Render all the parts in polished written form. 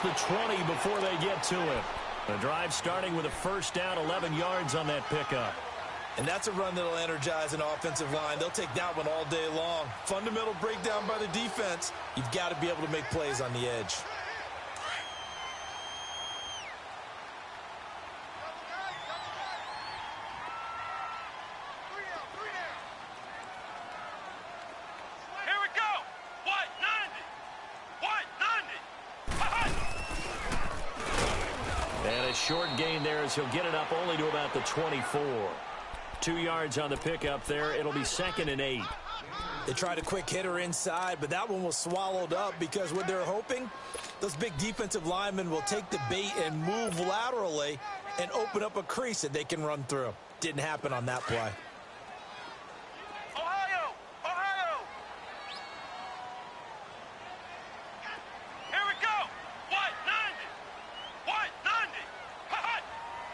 the 20 before they get to it. The drive starting with a first down, 11 yards on that pickup. And that's a run that'll energize an offensive line. They'll take that one all day long. Fundamental breakdown by the defense. You've got to be able to make plays on the edge. Short gain there as he'll get it up only to about the 24. 2 yards on the pickup there. It'll be 2nd and 8. They tried a quick hitter inside, but that one was swallowed up because what they're hoping, those big defensive linemen will take the bait and move laterally and open up a crease that they can run through. Didn't happen on that play.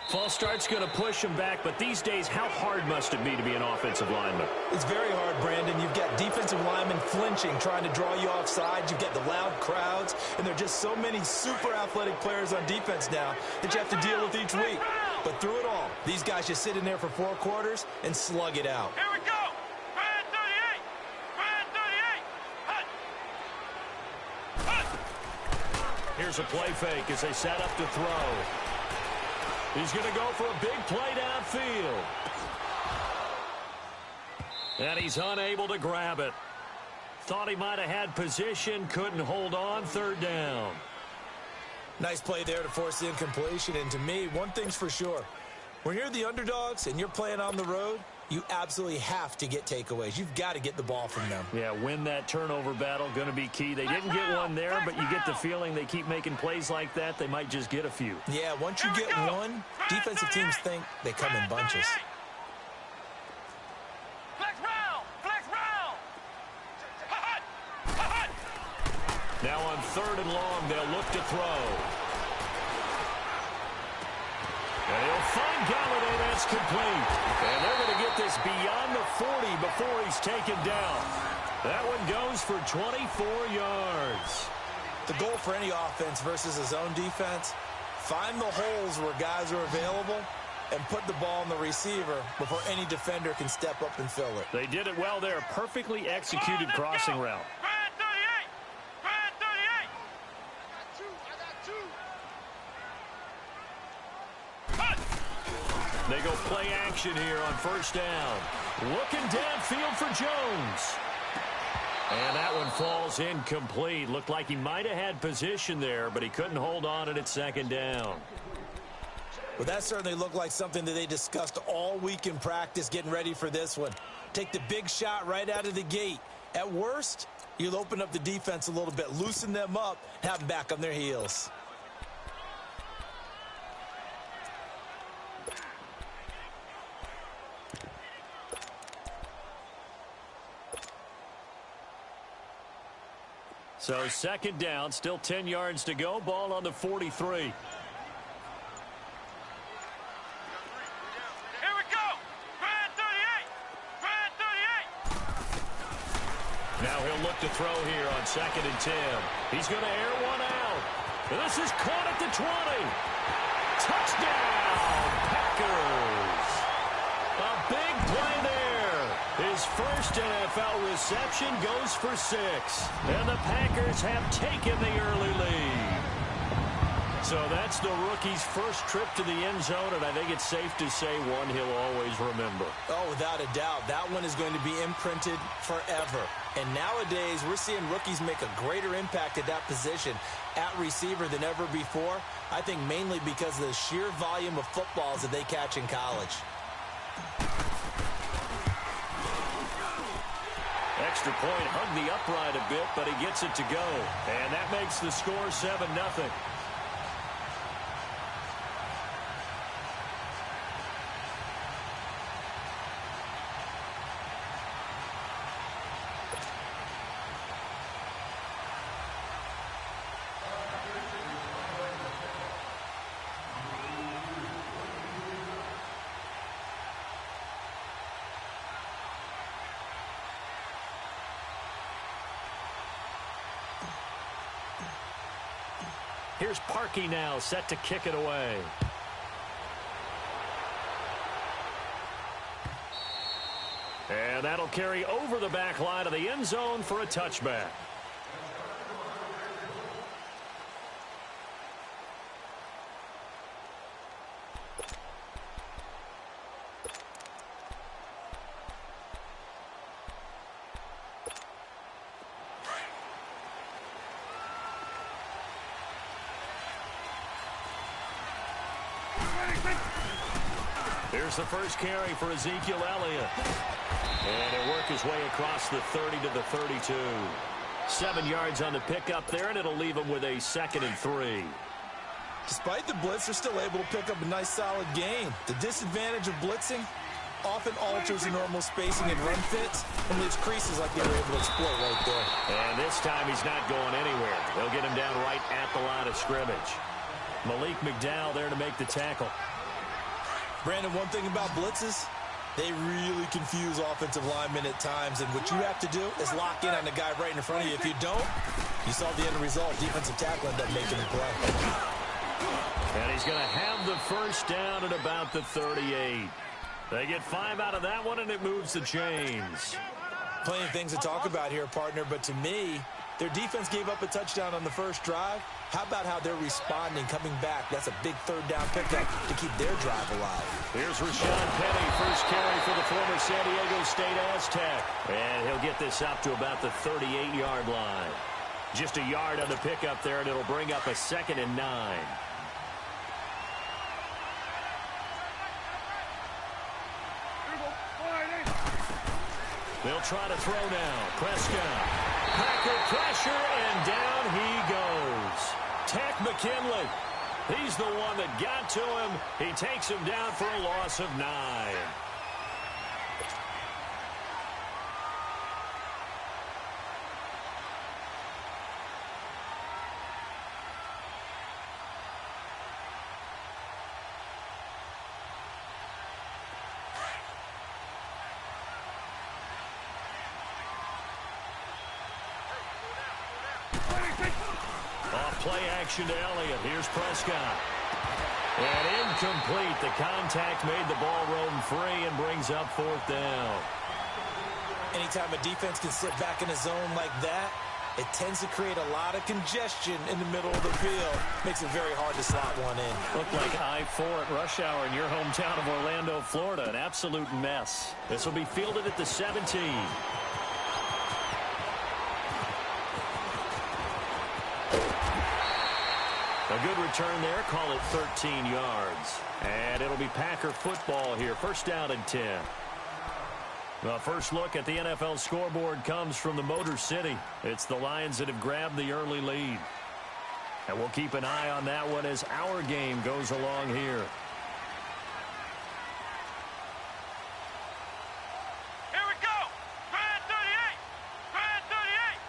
False start's going to push him back, but these days, how hard must it be to be an offensive lineman? It's very hard, Brandon. You've got defensive linemen flinching, trying to draw you offside. You've got the loud crowds, and there are just so many super athletic players on defense now that you have to deal with each week. But through it all, these guys just sit in there for 4 quarters and slug it out. Here we go! Brand 38! Brand 38! Here's a play fake as they set up to throw. He's going to go for a big play downfield. And he's unable to grab it. Thought he might have had position, couldn't hold on, 3rd down. Nice play there to force the incompletion. And to me, one thing's for sure. When you're the underdogs and you're playing on the road, you absolutely have to get takeaways. You've got to get the ball from them. Yeah, win that turnover battle, going to be key. They didn't get one there, but you get the feeling they keep making plays like that, they might just get a few. Yeah, once you get one, defensive teams think they come in bunches. Now on 3rd and long, they'll look to throw. And he'll find Galladay. That's complete. And they're going to get this beyond the 40 before he's taken down. That one goes for 24 yards. The goal for any offense versus his own defense, find the holes where guys are available and put the ball on the receiver before any defender can step up and fill it. They did it well there. Perfectly executed crossing route. They go play action here on 1st down. Looking downfield for Jones. And that one falls incomplete. Looked like he might have had position there, but he couldn't hold on at 2nd down. Well, that certainly looked like something that they discussed all week in practice getting ready for this one. Take the big shot right out of the gate. At worst, you'll open up the defense a little bit, loosen them up, have them back on their heels. So 2nd down, still 10 yards to go. Ball on the 43. Here we go! Brand 38! Brand 38! Now he'll look to throw here on 2nd and 10. He's going to air one out. This is caught at the 20. Touchdown, Packers. A big play there. His first NFL reception goes for 6. And the Packers have taken the early lead. So that's the rookie's first trip to the end zone, and I think it's safe to say one he'll always remember. Oh, without a doubt. That one is going to be imprinted forever. And nowadays, we're seeing rookies make a greater impact at that position at receiver than ever before. I think mainly because of the sheer volume of footballs that they catch in college. Extra point, hung the upright a bit, but he gets it to go. And that makes the score 7-0. Here's Parkey now, set to kick it away. And that'll carry over the back line of the end zone for a touchback. Here's the first carry for Ezekiel Elliott. And he'll work his way across the 30 to the 32. 7 yards on the pickup there, and it'll leave him with a 2nd and 3. Despite the blitz, they're still able to pick up a nice solid gain. The disadvantage of blitzing often alters the normal spacing and run fits and leaves creases like they were able to exploit right there. And this time he's not going anywhere. They'll get him down right at the line of scrimmage. Malik McDowell there to make the tackle. Brandon, one thing about blitzes, they really confuse offensive linemen at times, and what you have to do is lock in on the guy right in front of you. If you don't, you saw the end result. Defensive tackle ended up making the play. And he's going to have the first down at about the 38. They get 5 out of that one, and it moves the chains. Plenty of things to talk about here, partner, but to me, their defense gave up a touchdown on the first drive. How about how they're responding, coming back? That's a big third-down pickup to keep their drive alive. Here's Rashawn Penny, first carry for the former San Diego State Aztec. And he'll get this up to about the 38-yard line. Just a yard on the pickup there, and it'll bring up a 2nd and 9. They'll try to throw now. Prescott. Packer pressure, and down he goes. Takk McKinley. He's the one that got to him. He takes him down for a loss of 9. Play action to Elliott. Here's Prescott. And incomplete. The contact made the ball roam free and brings up 4th down. Anytime a defense can sit back in a zone like that, it tends to create a lot of congestion in the middle of the field. Makes it very hard to slot one in. Looked like I-4 at rush hour in your hometown of Orlando, Florida. An absolute mess. This will be fielded at the 17. A good return there. Call it 13 yards. And it'll be Packer football here. First down and 10. The first look at the NFL scoreboard comes from the Motor City. It's the Lions that have grabbed the early lead. And we'll keep an eye on that one as our game goes along here. Here we go. Grand 38. Grand 38.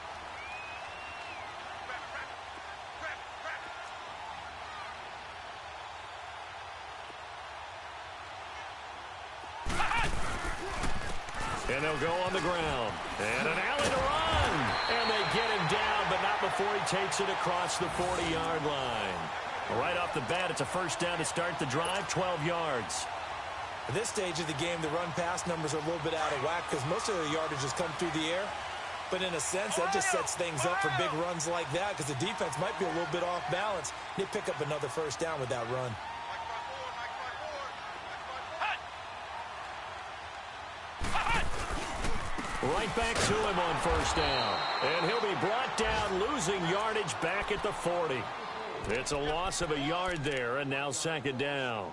And they'll go on the ground. And an alley to run. And they get him down, but not before he takes it across the 40-yard line. Right off the bat, it's a first down to start the drive, 12 yards. At this stage of the game, the run-pass numbers are a little bit out of whack because most of the yardage has come through the air. But in a sense, that just sets things up for big runs like that because the defense might be a little bit off balance. They pick up another first down with that run. Right back to him on first down. And he'll be brought down, losing yardage back at the 40. It's a loss of a yard there, and now 2nd down.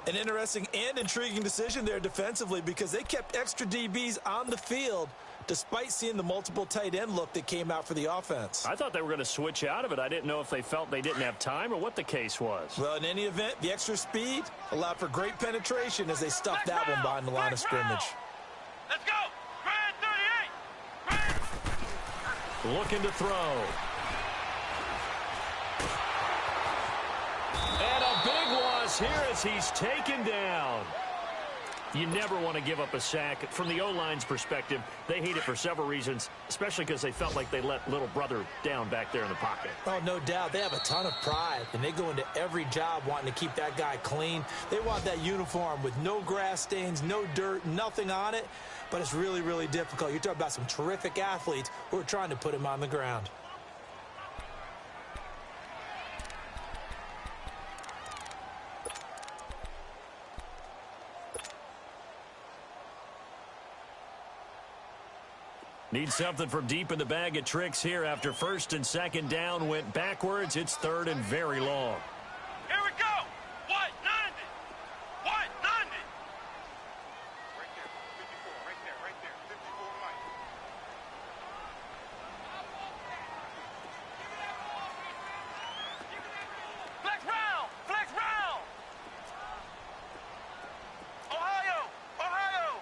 An interesting and intriguing decision there defensively because they kept extra DBs on the field despite seeing the multiple tight end look that came out for the offense. I thought they were going to switch out of it. I didn't know if they felt they didn't have time or what the case was. Well, in any event, the extra speed allowed for great penetration as they stuffed that one behind the line of scrimmage. Let's go. Grand 38. Looking to throw. And a big loss here as he's taken down. You never want to give up a sack. From the O-line's perspective, they hate it for several reasons, especially because they felt like they let little brother down back there in the pocket. Oh, no doubt. They have a ton of pride, and they go into every job wanting to keep that guy clean. They want that uniform with no grass stains, no dirt, nothing on it, but it's really, really difficult. You're talking about some terrific athletes who are trying to put him on the ground. Need something from deep in the bag of tricks here after first and second down went backwards. It's third and very long. Here we go. What? 90. What? 90. Right there. 54. Right there. Right there. 54 Mike. Flex round. Flex round. Ohio. Ohio.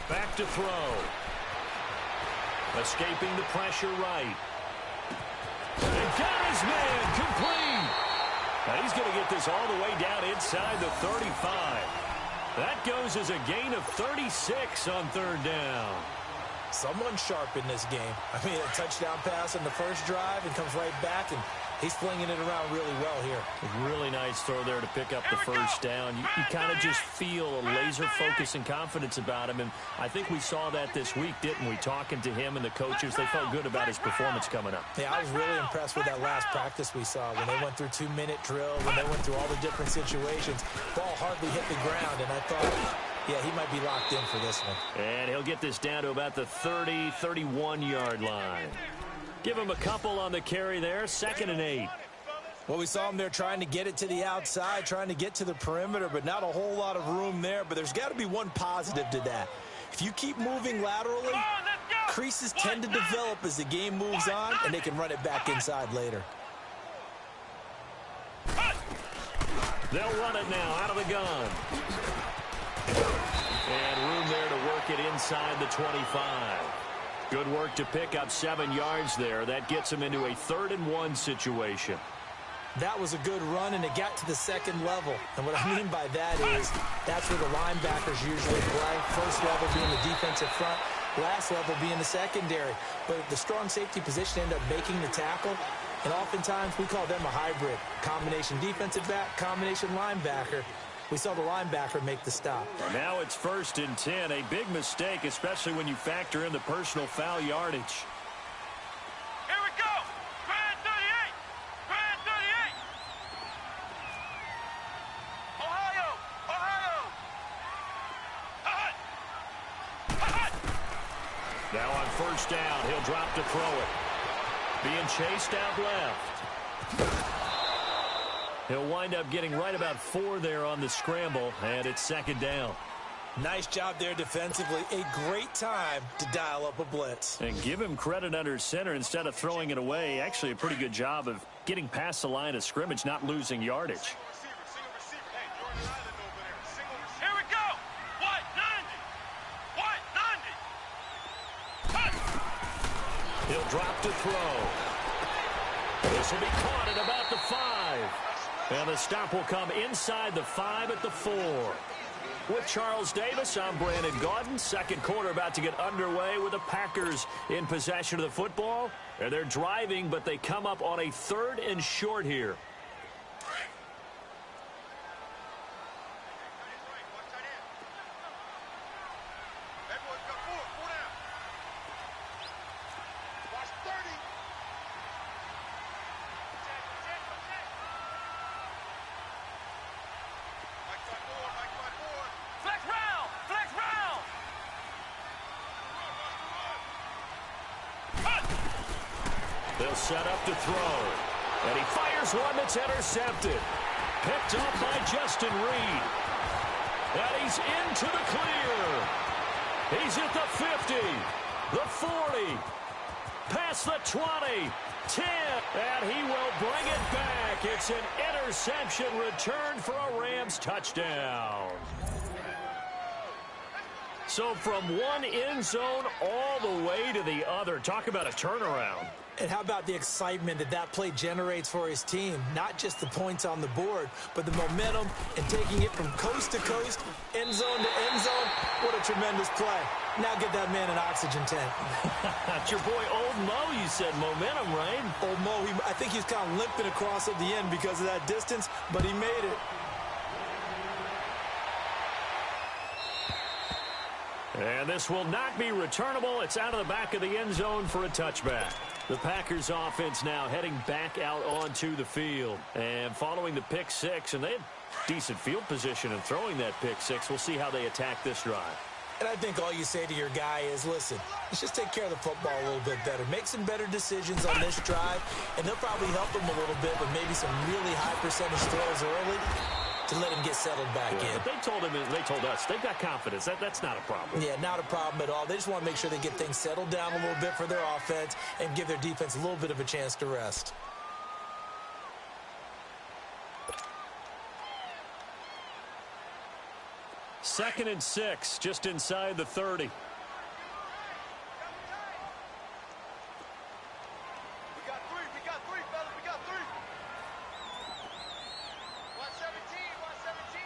Back to throw. Escaping the pressure right. And got his man complete. Now he's going to get this all the way down inside the 35. That goes as a gain of 36 on third down. Someone sharp in this game. I mean, a touchdown pass on the first drive and comes right back, and he's flinging it around really well here. Really nice throw there to pick up the first down. You kind of just feel a laser focus and confidence about him, and I think we saw that this week, didn't we? Talking to him and the coaches, they felt good about his performance coming up. Yeah, I was really impressed with that last practice we saw when they went through 2-minute drill, when they went through all the different situations. Ball hardly hit the ground, and I thought, yeah, he might be locked in for this one. And he'll get this down to about the 30, 31-yard line. Give him a couple on the carry there, 2nd and 8. Well, we saw him there trying to get it to the outside, trying to get to the perimeter, but not a whole lot of room there. But there's got to be one positive to that. If you keep moving laterally, creases tend to develop as the game moves on, and they can run it back inside later. They'll run it now out of the gun. And room there to work it inside the 25. Good work to pick up 7 yards there. That gets him into a 3rd and 1 situation. That was a good run, and it got to the second level. And what I mean by that is that's where the linebackers usually play. First level being the defensive front, last level being the secondary. But the strong safety position ended up making the tackle. And oftentimes we call them a hybrid. Combination defensive back, combination linebacker. We saw the linebacker make the stop. Now it's 1st and 10. A big mistake, especially when you factor in the personal foul yardage. Here we go. Grand 38. Grand 38. Ohio. Ohio. Now on 1st down, he'll drop to throw it. Being chased out left. He'll wind up getting right about 4 there on the scramble, and it's 2nd down. Nice job there defensively. A great time to dial up a blitz. And give him credit under center instead of throwing it away. Actually, a pretty good job of getting past the line of scrimmage, not losing yardage. Here we go. What? 90. What? 90. He'll drop to throw. This will be caught at about the 5. And the stop will come inside the 5 at the 4. With Charles Davis, I'm Brandon Gaudin. Second quarter about to get underway with the Packers in possession of the football. And they're driving, but they come up on a 3rd and short here. They'll set up to throw. And he fires one that's intercepted. Picked up by Justin Reed. And he's into the clear. He's at the 50, the 40, past the 20, 10, and he will bring it back. It's an interception return for a Rams touchdown. So from one end zone all the way to the other. Talk about a turnaround. And how about the excitement that that play generates for his team? Not just the points on the board, but the momentum and taking it from coast to coast, end zone to end zone. What a tremendous play. Now get that man an oxygen tank. That's your boy Old Mo, you said. Momentum, right? Old Mo, I think he's kind of limping across at the end because of that distance, but he made it. And this will not be returnable. It's out of the back of the end zone for a touchback. The Packers offense now heading back out onto the field. And following the pick six, and they had decent field position in throwing that pick six. We'll see how they attack this drive. And I think all you say to your guy is, listen, let's just take care of the football a little bit better. Make some better decisions on this drive, and they'll probably help him a little bit with maybe some really high percentage throws early to let him get settled back in. But they told him, they told us, they've got confidence. That's not a problem. Yeah, not a problem at all. They just want to make sure they get things settled down a little bit for their offense and give their defense a little bit of a chance to rest. Second and 6, just inside the 30. We got three, fellas, we got three. 117, 117.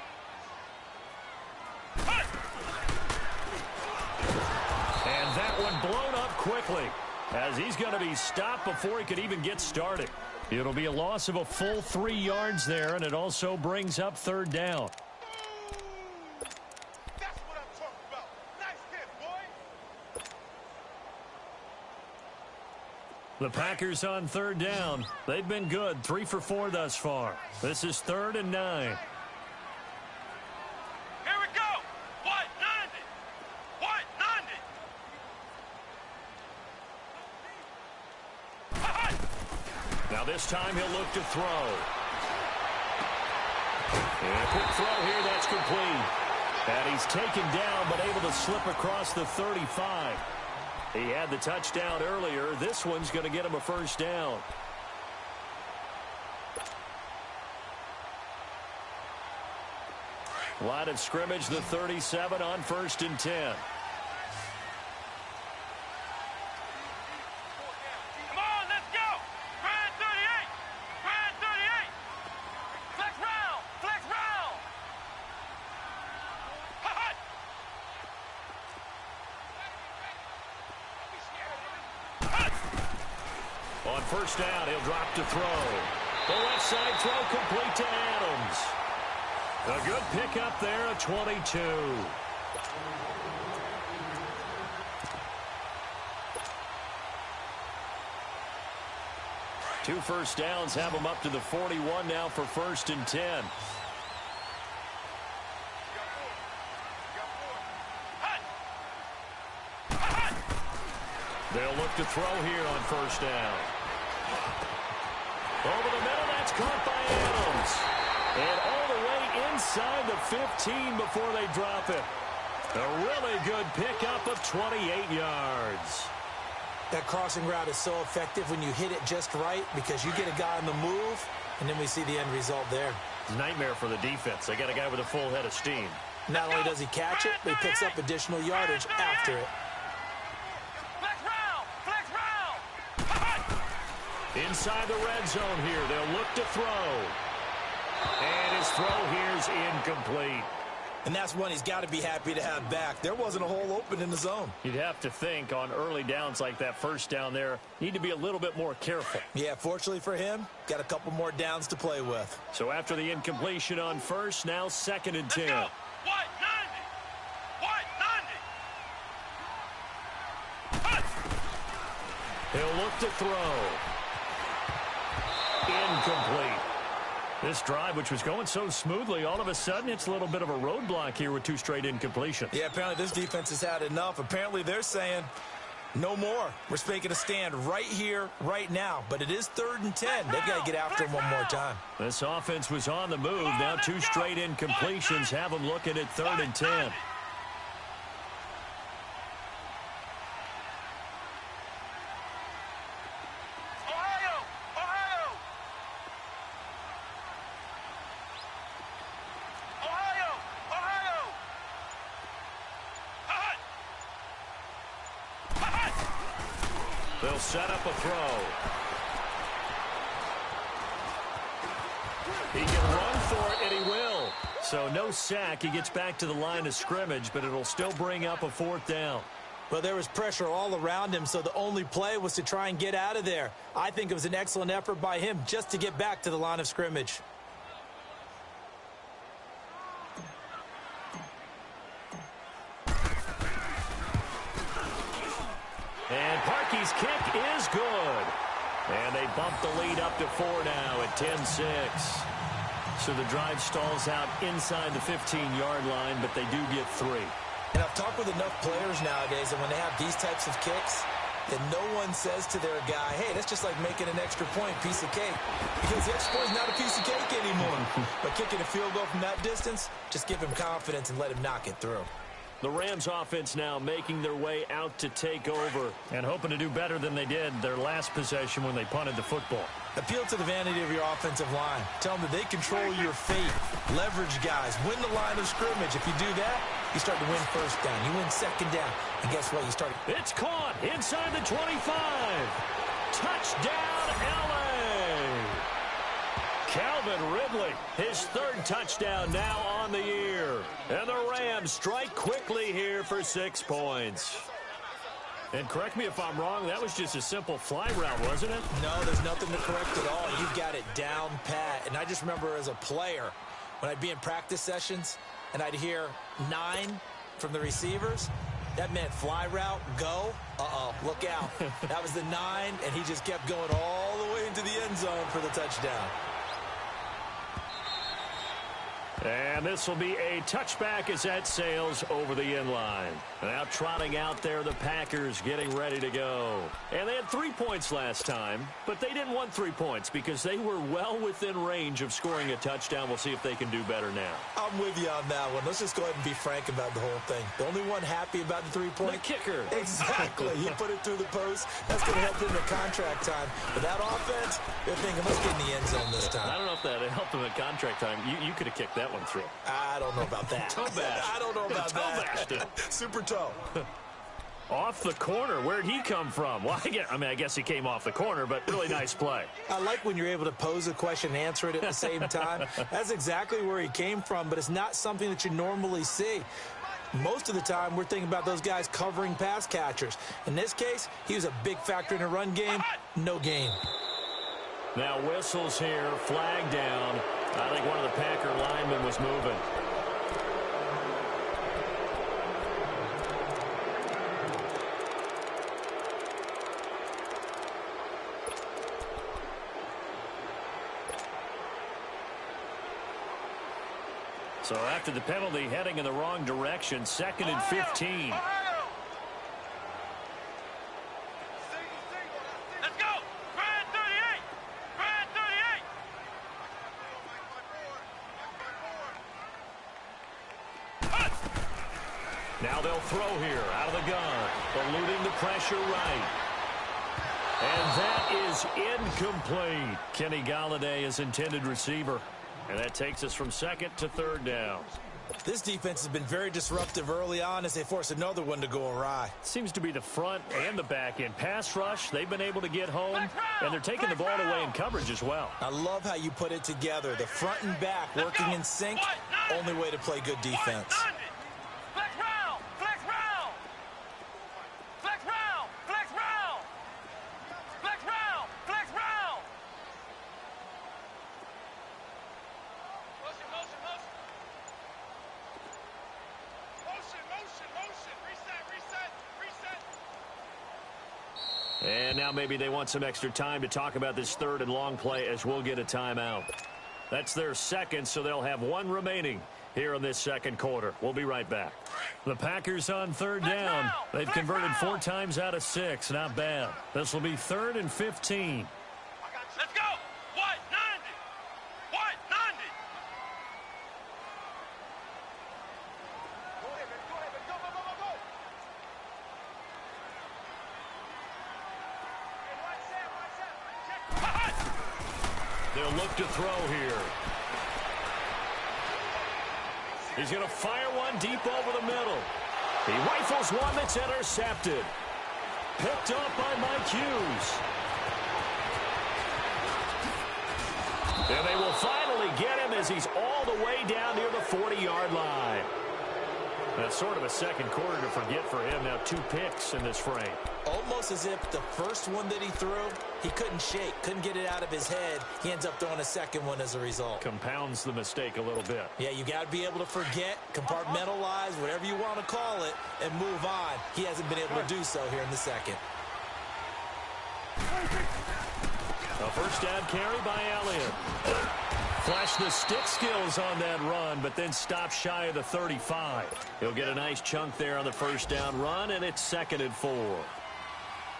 And that one blown up quickly as he's going to be stopped before he could even get started. It'll be a loss of a full 3 yards there, and it also brings up third down. That's what I'm talking about. Nice hit, boy. The Packers on third down. They've been good, 3 for 4 thus far. This is 3rd and 9. Here we go. 190. 190. Now this time he'll look to throw. And a quick throw here, that's complete. And he's taken down but able to slip across the 35. He had the touchdown earlier. This one's going to get him a first down. Line of scrimmage, the 37 on 1st and 10. Come on, let's go. Grand 38. Grand 38. Flex round. Flex round. On first down, he'll drop to throw. The left side throw complete to Adams. A good pickup there at 22. Two first downs have him up to the 41 now for 1st and 10. They'll look to throw here on first down. Over the middle, that's caught by Adams. And all the way inside the 15 before they drop it. A really good pickup of 28 yards. That crossing route is so effective when you hit it just right because you get a guy on the move, and then we see the end result there. Nightmare for the defense. They got a guy with a full head of steam. Not only does he catch it, but he picks up additional yardage after it. Flex round. Flex round. Inside the red zone here, they'll look to throw. And his throw here's incomplete. And that's one he's got to be happy to have back. There wasn't a hole open in the zone. You'd have to think on early downs like that first down there, need to be a little bit more careful. Yeah, fortunately for him, got a couple more downs to play with. So after the incompletion on first, now 2nd and 10. Let's go. 190. 190. He'll look to throw. Incomplete. This drive, which was going so smoothly, all of a sudden it's a little bit of a roadblock here with 2 straight incompletions. Yeah, apparently this defense has had enough. Apparently they're saying, no more. We're making a stand right here, right now. But it is 3rd and 10. They've got to get after him one more time. This offense was on the move. Now 2 straight incompletions have them looking at 3rd and 10. They'll set up a throw. He can run for it, and he will. So no sack. He gets back to the line of scrimmage, but it'll still bring up a 4th down. Well, there was pressure all around him, so the only play was to try and get out of there. I think it was an excellent effort by him just to get back to the line of scrimmage. And Parkey's kick is good. And they bump the lead up to 4 now at 10-6. So the drive stalls out inside the 15-yard line, but they do get 3. And I've talked with enough players nowadays that when they have these types of kicks, that no one says to their guy, hey, that's just like making an extra point, piece of cake. Because the extra point is not a piece of cake anymore. But kicking a field goal from that distance, just give him confidence and let him knock it through. The Rams offense now making their way out to take over and hoping to do better than they did their last possession when they punted the football. Appeal to the vanity of your offensive line. Tell them that they control your fate. Leverage guys. Win the line of scrimmage. If you do that, you start to win 1st down. You win 2nd down. And guess what? You start. It's caught inside the 25. Touchdown, L.A. Calvin Ridley, his 3rd touchdown now on the year. And the Rams strike quickly here for 6 points. And correct me if I'm wrong, that was just a simple fly route, wasn't it? No, there's nothing to correct at all. You've got it down pat. And I just remember as a player, when I'd be in practice sessions and I'd hear 9 from the receivers, that meant fly route, go. Uh-oh, look out. That was the 9, and he just kept going all the way into the end zone for the touchdown. And this will be a touchback as that sails over the end line. Now trotting out there, the Packers getting ready to go. And they had 3 points last time, but they didn't want 3 points because they were well within range of scoring a touchdown. We'll see if they can do better now. I'm with you on that one. Let's just go ahead and be frank about the whole thing. The only one happy about the 3-point? The kicker. Exactly. He put it through the post. That's going to help him at contract time. But that offense, they're thinking, let's get in the end zone this time. I don't know if that helped him at contract time. You could have kicked that one through. I don't know about that. Toe bash. I don't know about that. Super toe. Off the corner. Where'd he come from? Well, I guess he came off the corner, but really nice play. I like when you're able to pose a question and answer it at the same time. That's exactly where he came from, but it's not something that you normally see. Most of the time, we're thinking about those guys covering pass catchers. In this case, he was a big factor in the run game. No gain. Now whistles here, flag down. I think one of the Packer linemen was moving. So after the penalty, heading in the wrong direction, 2nd and 15. Let's go! Brad 38! Brad 38! Now they'll throw here out of the gun, eluding the pressure right. And that is incomplete. Kenny Golladay is intended receiver. And that takes us from 2nd to 3rd down. This defense has been very disruptive early on as they force another one to go awry. Seems to be the front and the back end. Pass rush, they've been able to get home, and they're taking the ball away in coverage as well. I love how you put it together. The front and back working in sync, only way to play good defense. Flex round! Flex round! Flex round! Flex round! Flex round! Flex round! Motion, motion, motion. Motion, motion, motion. Reset, reset, reset. And now maybe they want some extra time to talk about this 3rd and long play as we'll get a timeout. That's their 2nd, so they'll have 1 remaining here in this 2nd quarter. We'll be right back. The Packers on 3rd down. They've converted 4 times out of 6. Not bad. This will be 3rd and 15. Let's go! What? 90! What? 90! Go ahead, go ahead, go, go, go, go, go! Hey, watch that, check. They'll look to throw here. He's going to fire one deep over the middle. He rifles one that's intercepted. Picked off by Mike Hughes. And they will finally get him as he's all the way down near the 40-yard line. That's sort of a second quarter to forget for him. Now 2 picks in this frame. Almost as if the first one that he threw, he couldn't shake, couldn't get it out of his head. He ends up throwing a second one as a result. Compounds the mistake a little bit. Yeah, you got to be able to forget, compartmentalize, whatever you want to call it, and move on. He hasn't been able to do so here in the second. A first down carry by Elliott. Flashed the stick skills on that run, but then stopped shy of the 35. He'll get a nice chunk there on the first down run, and it's 2nd and 4.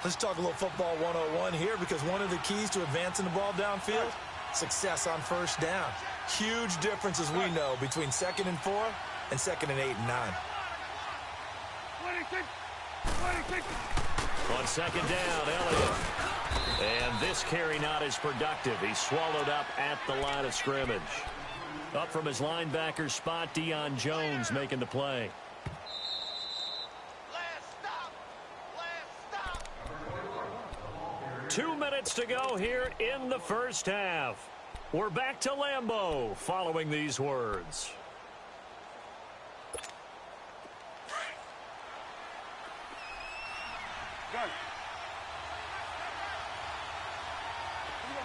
Let's talk a little football 101 here, because one of the keys to advancing the ball downfield, success on first down. Huge difference, as we know, between 2nd and 4 and 2nd and 8 and 9. On 2nd down, Elliott. And this carry not as productive. He's swallowed up at the line of scrimmage. Up from his linebacker spot, Deion Jones making the play. Last stop. Last stop. 2 minutes to go here in the first half. We're back to Lambeau following these words. Done.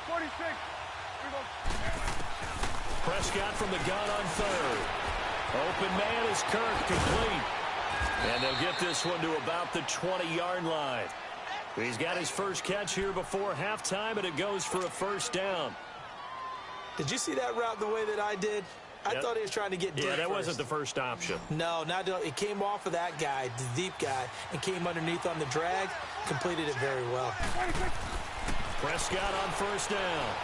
46. Prescott from the gun on 3rd. Open man is Kirk, complete. And they'll get this one to about the 20-yard line. He's got his first catch here before halftime, and it goes for a first down. Did you see that route the way that I did? I thought he was trying to get deep. Yeah, that first. wasn't the first option. No, not it came off of that guy, the deep guy, and came underneath on the drag. Completed it very well. Prescott on first down.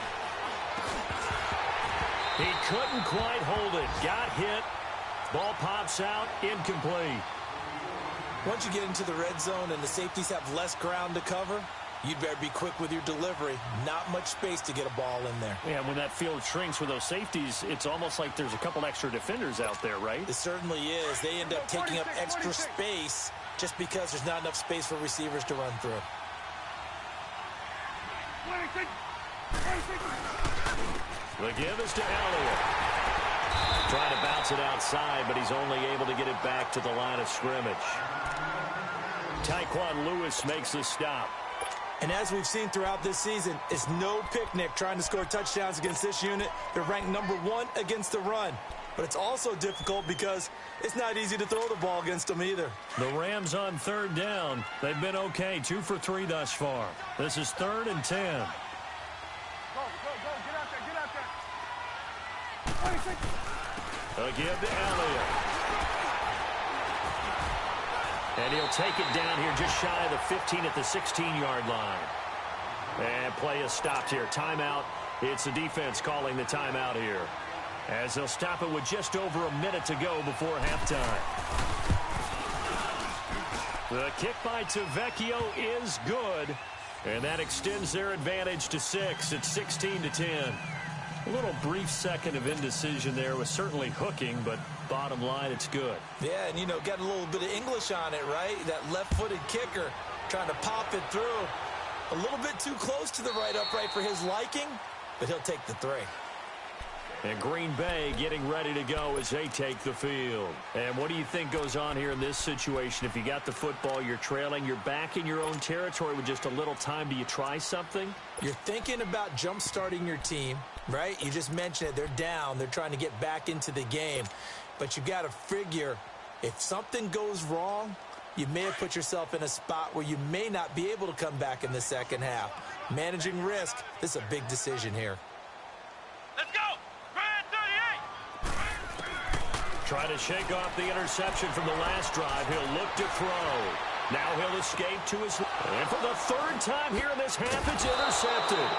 He couldn't quite hold it. Got hit. Ball pops out. Incomplete. Once you get into the red zone and the safeties have less ground to cover, you'd better be quick with your delivery. Not much space to get a ball in there. Yeah, when that field shrinks with those safeties, it's almost like there's a couple extra defenders out there, right? It certainly is. They end up taking up extra space just because there's not enough space for receivers to run through. The give is to Elliott. Trying to bounce it outside, but he's only able to get it back to the line of scrimmage. Tyquan Lewis makes the stop. And as we've seen throughout this season, it's no picnic trying to score touchdowns against this unit. They're ranked #1 against the run. But it's also difficult because it's not easy to throw the ball against them either. The Rams on 3rd down. They've been okay, 2 for 3 thus far. This is 3rd and 10. Go. Get out there. 26. A give to Elliott. And he'll take it down here just shy of the 15 at the 16-yard line. And play is stopped here. Timeout. It's the defense calling the timeout here, as they'll stop it with just over a minute to go before halftime. The kick by Tavecchio is good, and that extends their advantage to 6. It's 16-10. A little brief second of indecision there was certainly hooking, but bottom line, it's good. Yeah, and, you know, got a little bit of English on it, right? That left-footed kicker trying to pop it through. A little bit too close to the right upright for his liking, but he'll take the 3. And Green Bay getting ready to go as they take the field. And what do you think goes on here in this situation? If you got the football, you're trailing, you're back in your own territory with just a little time. Do you try something? You're thinking about jump-starting your team, right? You just mentioned it. They're down. They're trying to get back into the game. But you got to figure, if something goes wrong, you may have put yourself in a spot where you may not be able to come back in the second half. Managing risk, this is a big decision here. Let's go. Grand 38. Try to shake off the interception from the last drive. He'll look to throw. Now he'll escape to his... And for the 3rd time here in this half, it's intercepted.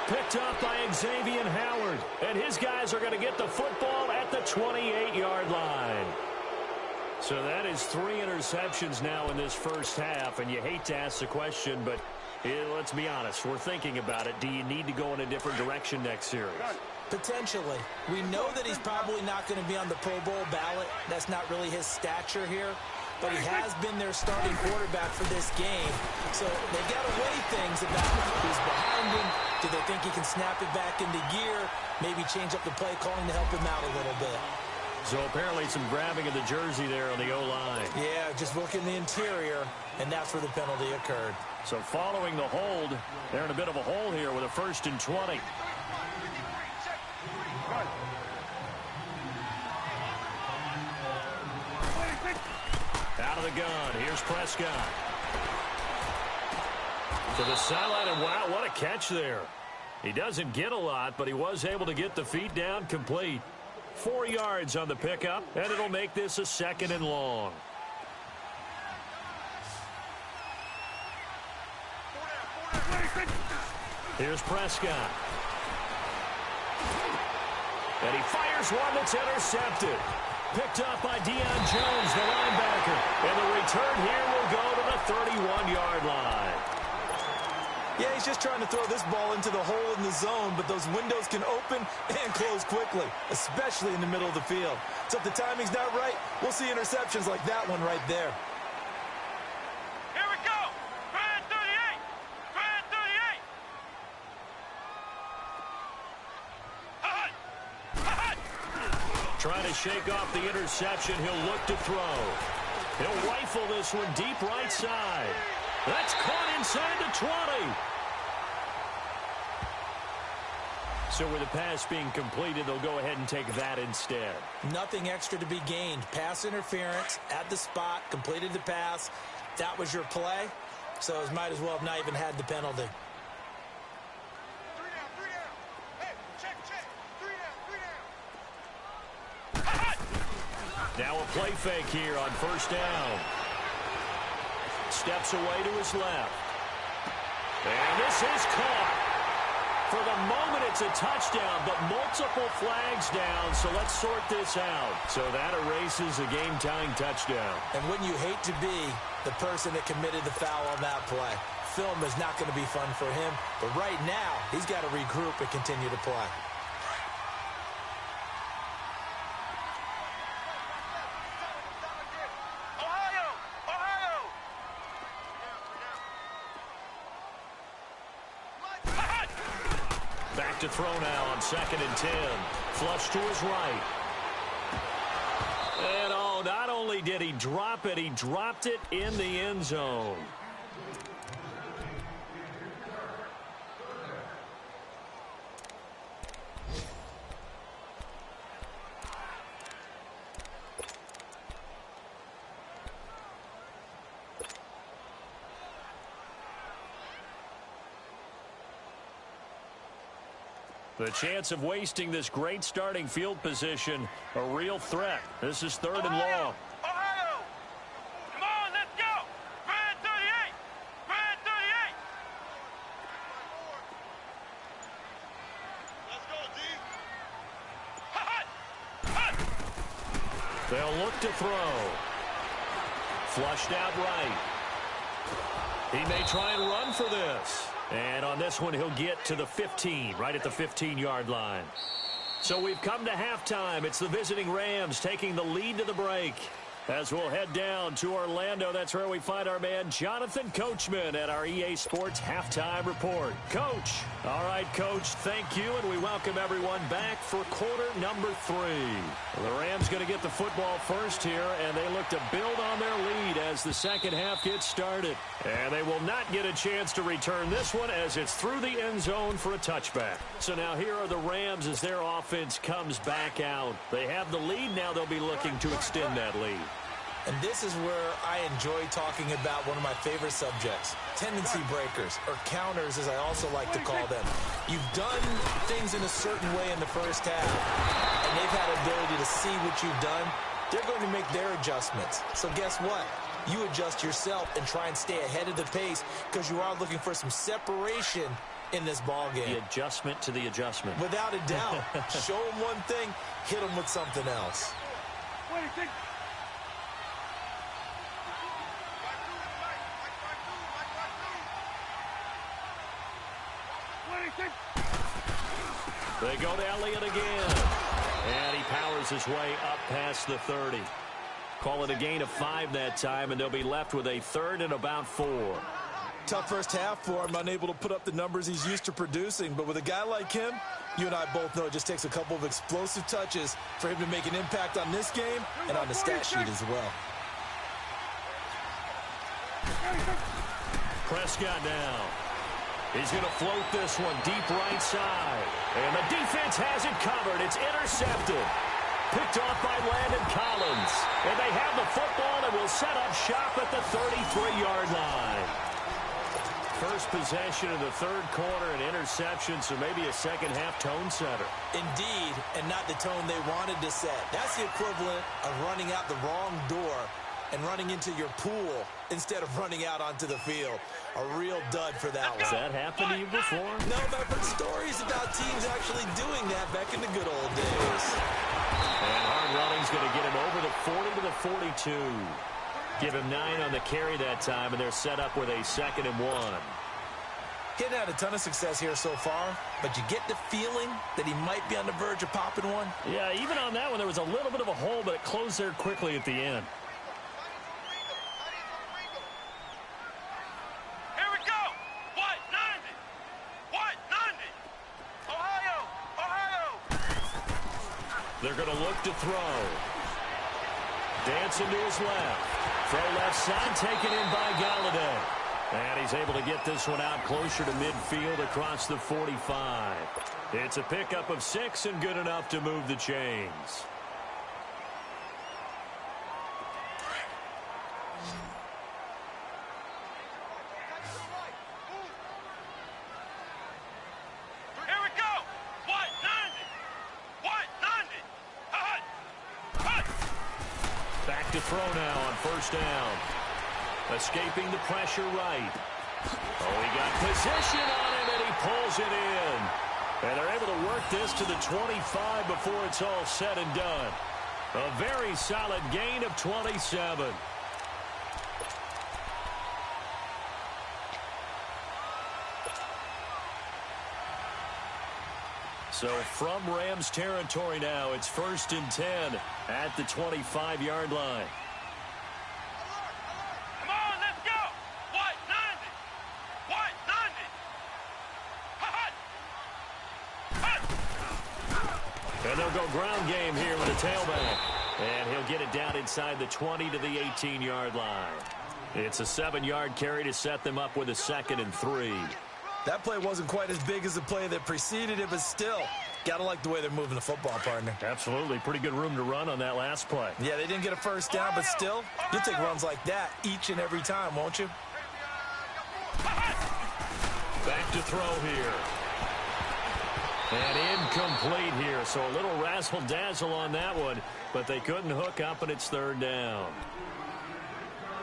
Picked up by Xavier Howard. And his guys are going to get the football at the 28-yard line. So that is 3 interceptions now in this first half. And you hate to ask the question, but let's be honest. We're thinking about it. Do you need to go in a different direction next series? Potentially. We know that he's probably not going to be on the Pro Bowl ballot. That's not really his stature here. but he has been their starting quarterback for this game. So they've got to weigh things about who's behind him. Do they think he can snap it back into gear? Maybe change up the play calling to help him out a little bit. So apparently some grabbing of the jersey there on the O-line. Yeah, just looking the interior, and that's where the penalty occurred. So following the hold, they're in a bit of a hole here with a 1st and 20. Out of the gun, here's Prescott. To the sideline, and wow, what a catch there. He doesn't get a lot, but he was able to get the feet down complete. 4 yards on the pickup, and it'll make this a 2nd and long. Here's Prescott. And he fires one that's intercepted. Picked up by Deion Jones, the linebacker. And the return here will go to the 31-yard line. Yeah, he's just trying to throw this ball into the hole in the zone, but those windows can open and close quickly, especially in the middle of the field. So if the timing's not right, we'll see interceptions like that one right there. Here we go. Grand 38. Grand 38. Hut. Hut. Trying to shake off the interception. He'll look to throw. He'll rifle this one deep right side. That's caught inside the 20. So with the pass being completed, they'll go ahead and take that instead. Nothing extra to be gained. Pass interference at the spot, completed the pass. That was your play, so it might as well have not even had the penalty. 3 down, 3 down. Hey, check, check. 3 down, 3 down. Now a play fake here on 1st down. Steps away to his left. And this is caught. For the moment, it's a touchdown, but multiple flags down, so let's sort this out. So that erases a game-tying touchdown. And wouldn't you hate to be the person that committed the foul on that play? Film is not going to be fun for him, but right now, he's got to regroup and continue to play. Back to throw now on 2nd and 10. Flush to his right. And oh, not only did he drop it, he dropped it in the end zone. The chance of wasting this great starting field position, a real threat. This is 3rd and long. Ohio! Come on, let's go! Grand 38! Grand 38! Let's go, D! They'll look to throw. Flushed out right. He may try and run for this. And on this one, he'll get to the 15, right at the 15-yard line. So we've come to halftime. It's the visiting Rams taking the lead to the break. As we'll head down to Orlando, that's where we find our man Jonathan Coachman at our EA Sports Halftime Report. Coach. All right, Coach, thank you, and we welcome everyone back for quarter number 3. The Rams going to get the football first here, and they look to build on their lead as the second half gets started. And they will not get a chance to return this one as it's through the end zone for a touchback. So now here are the Rams as their offense comes back out. They have the lead. Now they'll be looking to extend that lead. And this is where I enjoy talking about one of my favorite subjects, tendency breakers, or counters as I also like to call them. You've done things in a certain way in the first half, and they've had the ability to see what you've done. They're going to make their adjustments. So guess what? You adjust yourself and try and stay ahead of the pace because you are looking for some separation in this ball game. The adjustment to the adjustment. Without a doubt. Show them one thing, hit them with something else. They go to Elliott again. And he powers his way up past the 30. Call it a gain of 5 that time, and they'll be left with a 3rd and about 4. Tough first half for him, unable to put up the numbers he's used to producing. But with a guy like him, you and I both know it just takes a couple of explosive touches for him to make an impact on this game and on the stat sheet as well. Prescott now. He's going to float this one deep right side. And the defense has it covered. It's intercepted. Picked off by Landon Collins. And they have the football and will set up shop at the 33-yard line. First possession of the 3rd quarter, an interception, so maybe a second-half tone setter. Indeed, and not the tone they wanted to set. That's the equivalent of running out the wrong door and running into your pool instead of running out onto the field. A real dud for that one. Has that happened to you before? No, but I've heard stories about teams actually doing that back in the good old days. And hard running's going to get him over the 40 to the 42. Give him 9 on the carry that time, and they're set up with a 2nd and 1. He hadn't had a ton of success here so far, but you get the feeling that he might be on the verge of popping one. Yeah, even on that one, there was a little bit of a hole, but it closed there quickly at the end. Here we go. What? 90. What? 90. Ohio. Ohio. They're going to look to throw. Dancing to his left. Throw left side, taken in by Galladay. And he's able to get this one out closer to midfield across the 45. It's a pickup of 6 and good enough to move the chains. Here we go. What? 90. What? 90. Hut. Hut. Back to throw now on 1st down. Escaping the pressure right. Oh, he got position on him, and he pulls it in. And they're able to work this to the 25 before it's all said and done. A very solid gain of 27. So from Rams territory now, it's 1st and 10 at the 25-yard line. Come on, let's go. What? 90. What? 90. Hut. Hut. And they'll go ground game here with a tailback. And he'll get it down inside the 20 to the 18-yard line. It's a 7-yard carry to set them up with a 2nd and 3. That play wasn't quite as big as the play that preceded it, but still, gotta like the way they're moving the football, partner. Absolutely. Pretty good room to run on that last play. Yeah, they didn't get a 1st down, but still, you'll take runs like that each and every time, won't you? Back to throw here. And incomplete here, so a little razzle-dazzle on that one, but they couldn't hook up, and it's 3rd down.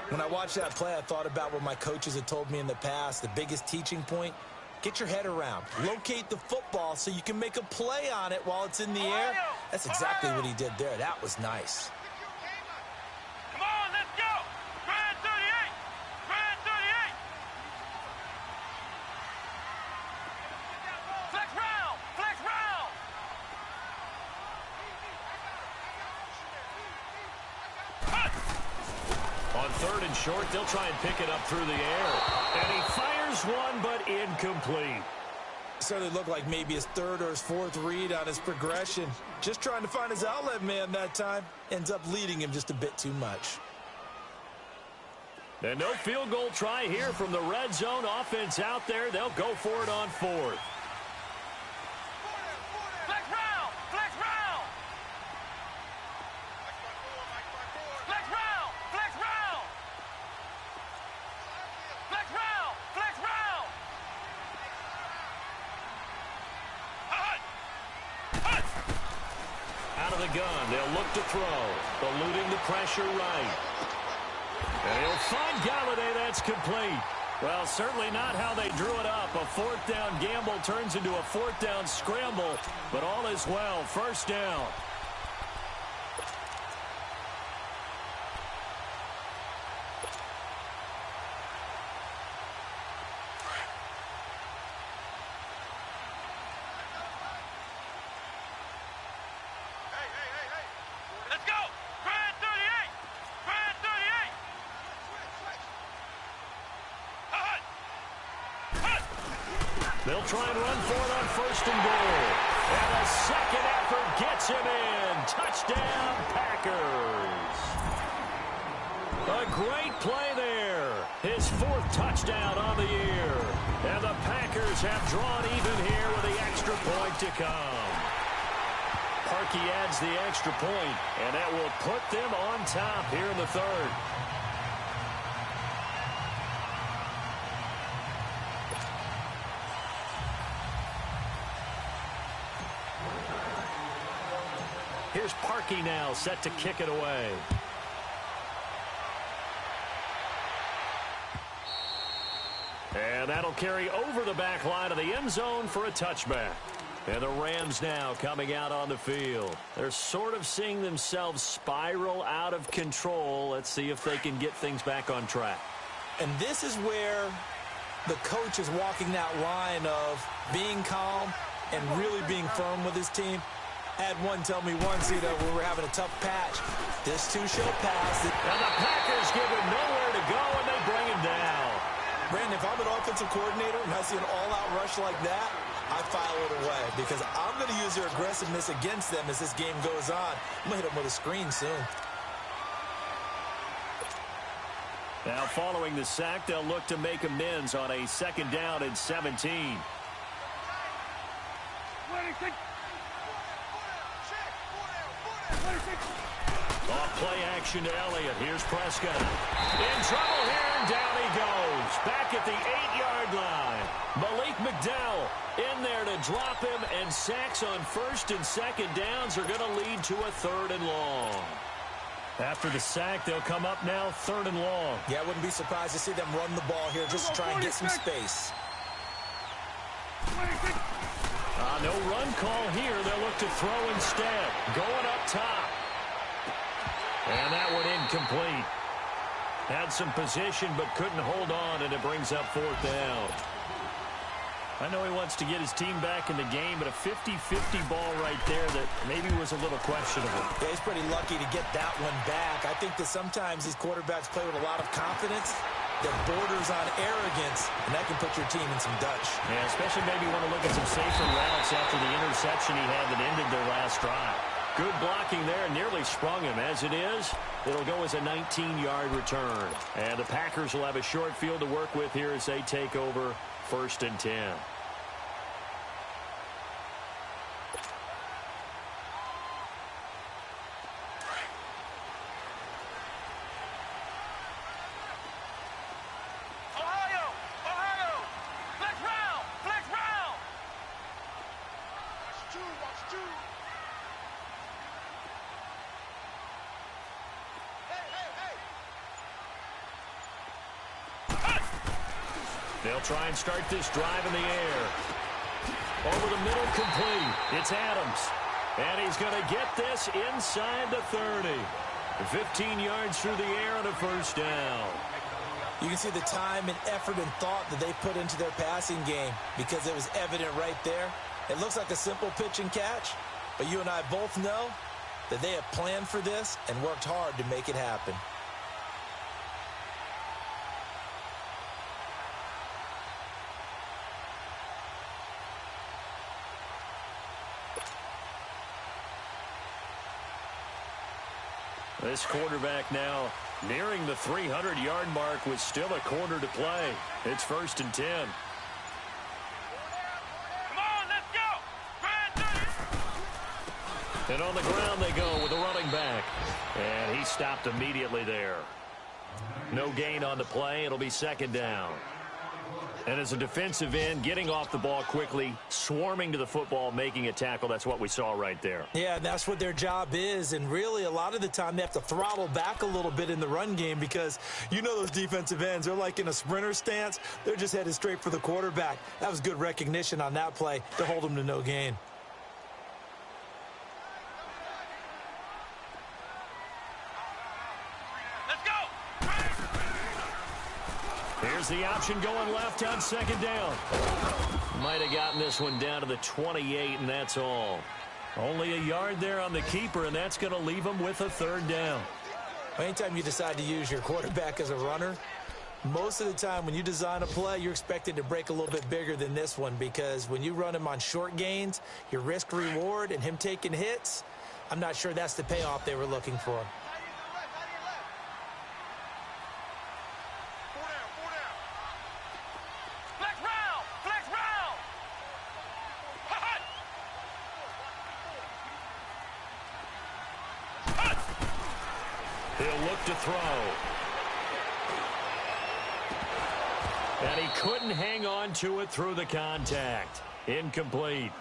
When I watched that play, I thought about what my coaches had told me in the past. The biggest teaching point, get your head around. Locate the football so you can make a play on it while it's in the air. That's exactly what he did there. That was nice. Come on, let's go. Grand 38. Grand 38. Flex round. Flex round. On 3rd and short, they'll try and pick it up through the air. And he fires one, but incomplete. Certainly looked like maybe his 3rd or his 4th read on his progression. Just trying to find his outlet man that time. Ends up leading him just a bit too much. And no field goal try here from the red zone offense out there. They'll go for it on 4th. Flex round. Flex round. Flex round. Flex round. Flex round. Flex round. Hut. Hut. Out of the gun, they'll look to throw. Eluding the pressure right. And he'll find Galladay. That's complete. Well, certainly not how they drew it up. A 4th down gamble turns into a 4th down scramble. But all is well. 1st down. Let's go. Grand 38. They'll try and run for it on first and goal. And a second effort gets him in. Touchdown, Packers. A great play there. His fourth touchdown on the year. And the Packers have drawn even here with the extra point to come. Parkey adds the extra point, and that will put them on top here in the third. Here's Parkey now, set to kick it away. And that'll carry over the back line of the end zone for a touchback. And the Rams now coming out on the field. They're sort of seeing themselves spiral out of control. Let's see if they can get things back on track. And this is where the coach is walking that line of being calm and really being firm with his team. I had one tell me once, we were having a tough patch. This too shall pass. And the Packers give him nowhere to go, and they bring him down. Brandon, if I'm an offensive coordinator and I see an all-out rush like that, I file it away because I'm going to use their aggressiveness against them as this game goes on. I'm going to hit them with a screen soon. Now following the sack, they'll look to make amends on a second down and 17. Off play action to Elliott. Here's Prescott. In trouble here, and down he goes. Back at the 8-yard line. Malik McDowell in there to drop him, and sacks on first and second downs are going to lead to a third and long. After the sack, they'll come up now third and long. Yeah, I wouldn't be surprised to see them run the ball here just to try and get some space. No run call here. They'll look to throw instead. Going up top. And that one incomplete. Had some position but couldn't hold on, and it brings up fourth down. I know he wants to get his team back in the game, but a 50-50 ball right there that maybe was a little questionable. Yeah, he's pretty lucky to get that one back. I think that sometimes these quarterbacks play with a lot of confidence that borders on arrogance, and that can put your team in some Dutch. Yeah, especially maybe want to look at some safer routes after the interception he had that ended their last drive. Good blocking there, nearly sprung him. As it is, it'll go as a 19-yard return. And the Packers will have a short field to work with here as they take over first and 10. They'll try and start this drive in the air. Over the middle, complete. It's Adams. And he's going to get this inside the 30. 15 yards through the air and a first down. You can see the time and effort and thought that they put into their passing game because it was evident right there. It looks like a simple pitch and catch, but you and I both know that they have planned for this and worked hard to make it happen. This quarterback now nearing the 300-yard mark with still a quarter to play. It's first and 10. Come on, let's go. And on the ground they go with the running back. And he stopped immediately there. No gain on the play. It'll be second down. And as a defensive end, getting off the ball quickly, swarming to the football, making a tackle, that's what we saw right there. Yeah, and that's what their job is. And really, a lot of the time, they have to throttle back a little bit in the run game because you know those defensive ends, they're like in a sprinter stance. They're just headed straight for the quarterback. That was good recognition on that play to hold them to no gain. Here's the option going left on second down. Might have gotten this one down to the 28, and that's all. Only a yard there on the keeper, and that's going to leave him with a third down. Anytime you decide to use your quarterback as a runner, Most of the time when you design a play, you're expected to break a little bit bigger than this one because when you run him on short gains, your risk-reward and him taking hits, I'm not sure that's the payoff they were looking for. He'll look to throw. And he couldn't hang on to it through the contact. Incomplete.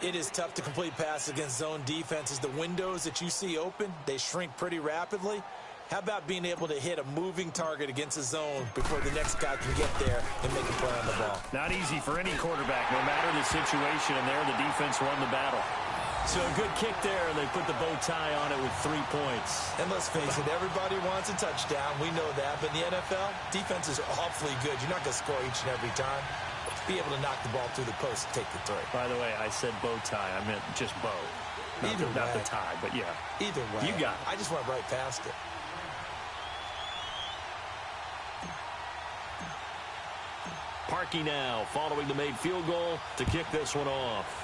It is tough to complete passes against zone defenses. The windows that you see open, they shrink pretty rapidly. How about being able to hit a moving target against a zone before the next guy can get there and make a play on the ball? Not easy for any quarterback. No matter the situation, and there the defense won the battle. So a good kick there, and they put the bow tie on it with 3 points. And let's face it, everybody wants a touchdown. We know that. But in the NFL, defenses are awfully good. You're not going to score each and every time. Be able to knock the ball through the post and take the throw. By the way, I said bow tie. I meant just bow. Not the tie, but yeah. Either way. You got it. I just went right past it. Parkey now following the made field goal to kick this one off.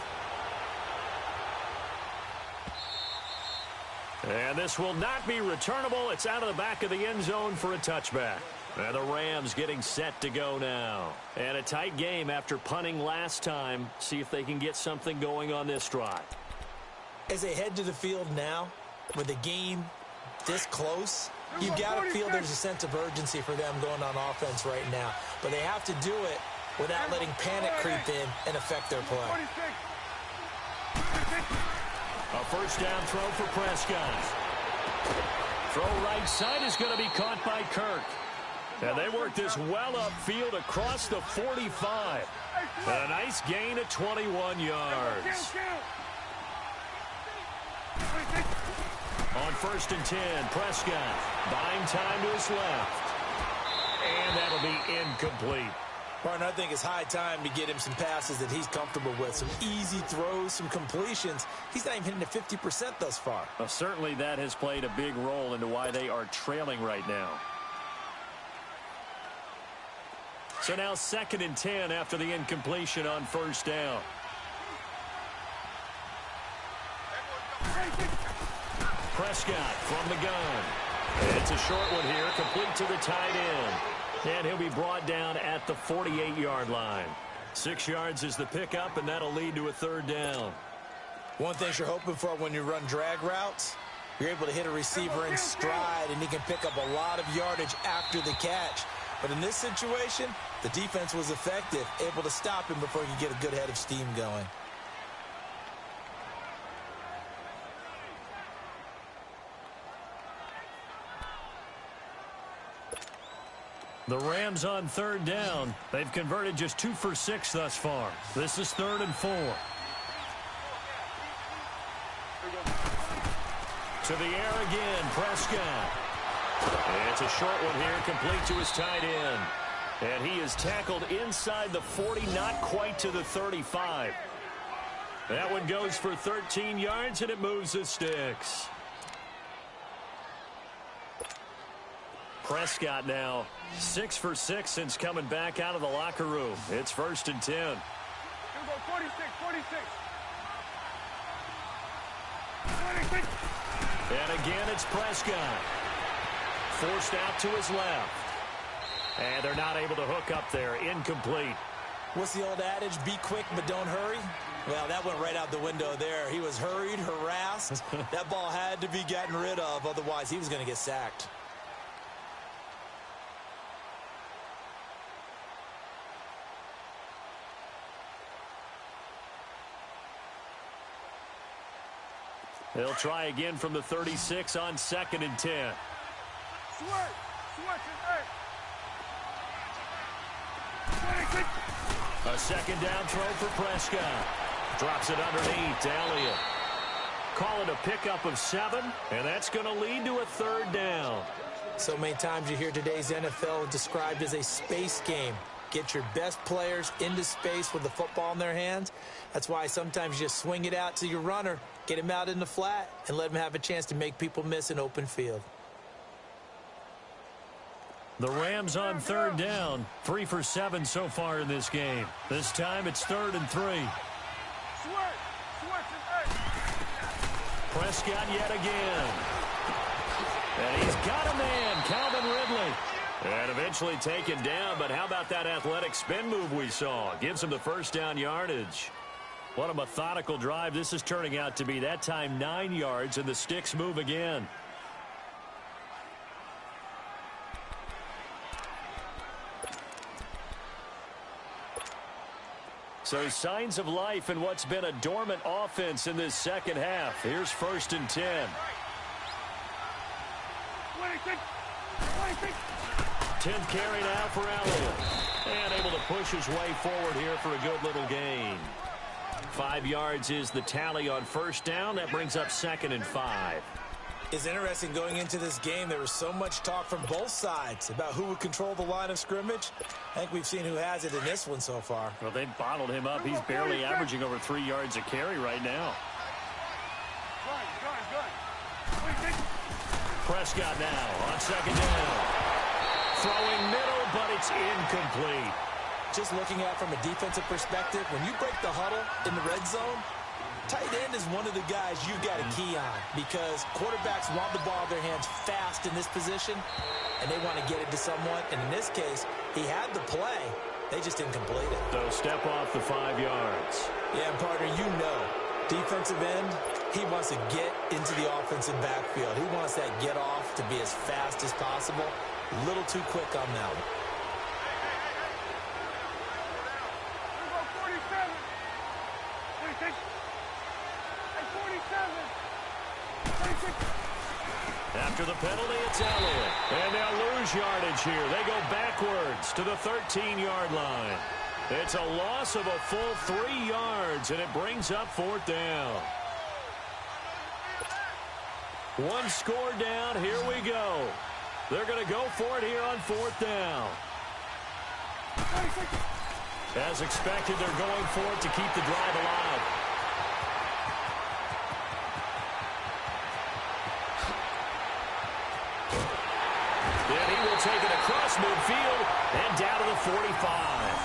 And this will not be returnable. It's out of the back of the end zone for a touchback. And the Rams getting set to go now. And a tight game after punting last time. See if they can get something going on this drive. As they head to the field now, with the game this close, you've got to feel there's a sense of urgency for them going on offense right now. But they have to do it without letting panic creep in and affect their play. A first down throw for Prescott. Throw right side is going to be caught by Kirk. And they work this well upfield across the 45. And a nice gain of 21 yards. On 1st and 10, Prescott buying time to his left. And that'll be incomplete. Partner, I think it's high time to get him some passes that he's comfortable with. Some easy throws, some completions. He's not even hitting at 50% thus far. Well, certainly that has played a big role into why they are trailing right now. So now 2nd and 10 after the incompletion on 1st down. Prescott from the gun. It's a short one here, complete to the tight end. And he'll be brought down at the 48-yard line. 6 yards is the pickup, and that'll lead to a 3rd down. One thing you're hoping for when you run drag routes, you're able to hit a receiver in stride, and he can pick up a lot of yardage after the catch. But in this situation, the defense was effective, able to stop him before he could get a good head of steam going. The Rams on 3rd down. They've converted just 2 for 6 thus far. This is 3rd and 4. To the air again, Prescott. It's a short one here, complete to his tight end. And he is tackled inside the 40, not quite to the 35. That one goes for 13 yards, and it moves the sticks. Prescott now 6 for 6 since coming back out of the locker room. It's 1st and 10. Here we go, 46, 46. 46. And again, it's Prescott. Forced out to his left. And they're not able to hook up there. Incomplete. What's the old adage? Be quick, but don't hurry. Well, that went right out the window there. He was hurried, harassed. That ball had to be gotten rid of. Otherwise, he was going to get sacked. They'll try again from the 36 on 2nd and 10. A 2nd down throw for Prescott. Drops it underneath to Elliott. Call it a pickup of 7, and that's going to lead to a 3rd down. So many times you hear today's NFL described as a space game. Get your best players into space with the football in their hands. That's why sometimes you just swing it out to your runner, get him out in the flat, and let him have a chance to make people miss an open field. The Rams on third down. 3 for 7 so far in this game. This time it's 3rd and 3. Prescott yet again. And he's got a man, Calvin Ridley. And eventually taken down, but how about that athletic spin move we saw? Gives him the first down yardage. What a methodical drive this is turning out to be. That time 9 yards, and the sticks move again. So signs of life in what's been a dormant offense in this second half. Here's 1st and 10. 10th carry now for Elliott. And able to push his way forward here for a good little gain. 5 yards is the tally on first down. That brings up 2nd and 5. It's interesting going into this game. There was so much talk from both sides about who would control the line of scrimmage. I think we've seen who has it in this one so far. Well, they bottled him up. He's barely averaging over 3 yards a carry right now. Prescott now on 2nd down. Throwing middle, but it's incomplete. Just looking at it from a defensive perspective, when you break the huddle in the red zone, tight end is one of the guys you got a key on because quarterbacks want the ball in their hands fast in this position, and they want to get it to someone. And in this case, he had the play. They just didn't complete it. So step off the 5 yards. Yeah, partner, you know, defensive end, he wants to get into the offensive backfield. He wants that get off to be as fast as possible. A little too quick on that one. After the penalty, it's Elliott. And they'll lose yardage here. They go backwards to the 13-yard line. It's a loss of a full 3 yards, and it brings up 4th down. 1 score down. Here we go. They're going to go for it here on 4th down. As expected, they're going for it to keep the drive alive. And he will take it across midfield and down to the 45.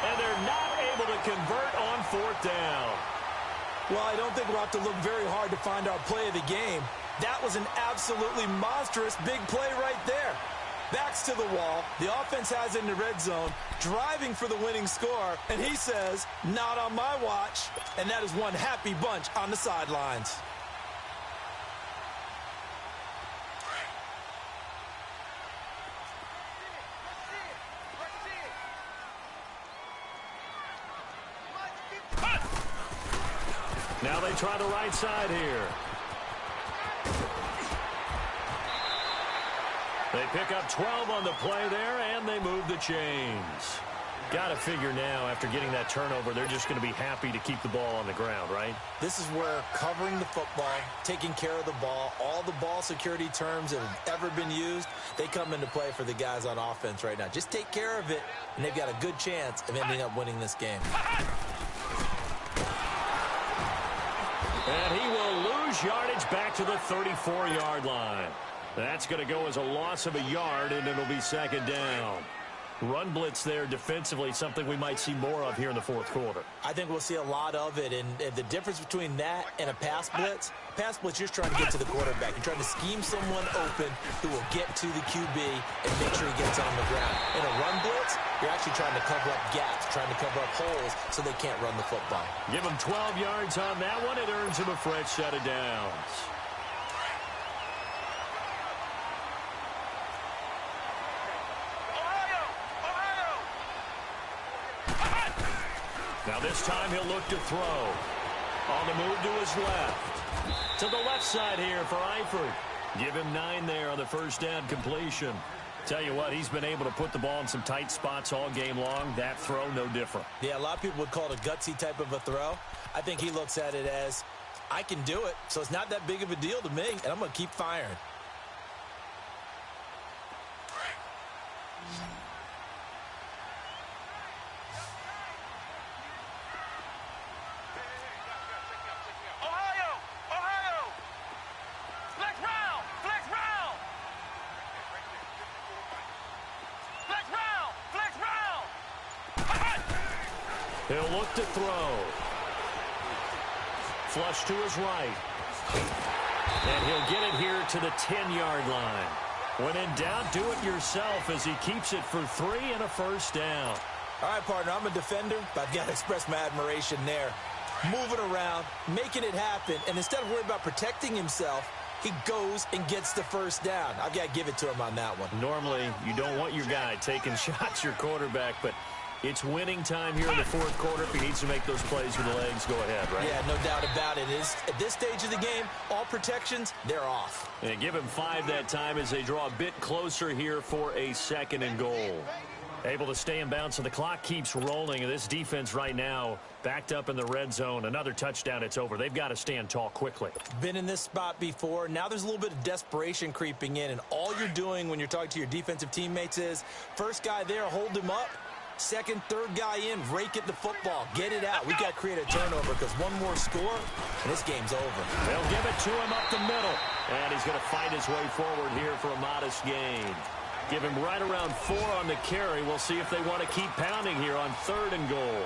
And they're not able to convert on 4th down. Well, I don't think we'll have to look very hard to find our play of the game. That was an absolutely monstrous big play right there. Backs to the wall. The offense has it in the red zone, driving for the winning score. And he says, not on my watch. And that is one happy bunch on the sidelines. Now they try the right side here. They pick up 12 on the play there, and they move the chains. Got to figure now, after getting that turnover, they're just going to be happy to keep the ball on the ground, right? This is where covering the football, taking care of the ball, all the ball security terms that have ever been used, they come into play for the guys on offense right now. Just take care of it, and they've got a good chance of ending up winning this game. And he will lose yardage back to the 34-yard line. That's going to go as a loss of a yard, and it'll be 2nd down. Run blitz there defensively, something we might see more of here in the 4th quarter. I think we'll see a lot of it, and the difference between that and a pass blitz, you're trying to get to the quarterback. You're trying to scheme someone open who will get to the QB and make sure he gets on the ground. In a run blitz, you're actually trying to cover up gaps, trying to cover up holes so they can't run the football. Give him 12 yards on that one. It earns him a fresh set of downs. Now this time he'll look to throw. On the move to his left. To the left side here for Eifert. Give him 9 there on the first down completion. Tell you what, he's been able to put the ball in some tight spots all game long. That throw, no different. Yeah, a lot of people would call it a gutsy type of a throw. I think he looks at it as, I can do it, so it's not that big of a deal to me, and I'm going to keep firing. He'll look to throw. Flush to his right. And he'll get it here to the 10-yard line. When in doubt, do it yourself as he keeps it for 3 and a first down. All right, partner, I'm a defender, but I've got to express my admiration there. Moving around, making it happen, and instead of worrying about protecting himself, he goes and gets the first down. I've got to give it to him on that one. Normally, you don't want your guy taking shots, your quarterback, but it's winning time here in the fourth quarter. If he needs to make those plays with the legs, go ahead, right? Yeah, no doubt about it. At this stage of the game, all protections, they're off. And give him 5 that time as they draw a bit closer here for a 2nd and goal. Able to stay in bounds, so the clock keeps rolling. And this defense right now backed up in the red zone. Another touchdown, it's over. They've got to stand tall quickly. Been in this spot before. Now there's a little bit of desperation creeping in. And all you're doing when you're talking to your defensive teammates is, first guy there, hold him up. Second, third guy in, rake at the football. Get it out. We've got to create a turnover because one more score, and this game's over. They'll give it to him up the middle. And he's going to fight his way forward here for a modest gain. Give him right around 4 on the carry. We'll see if they want to keep pounding here on 3rd and goal.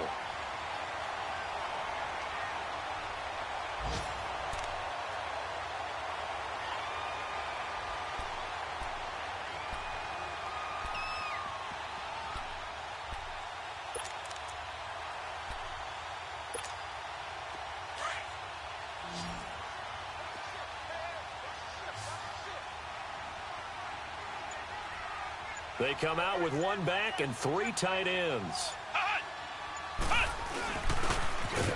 They come out with 1 back and 3 tight ends.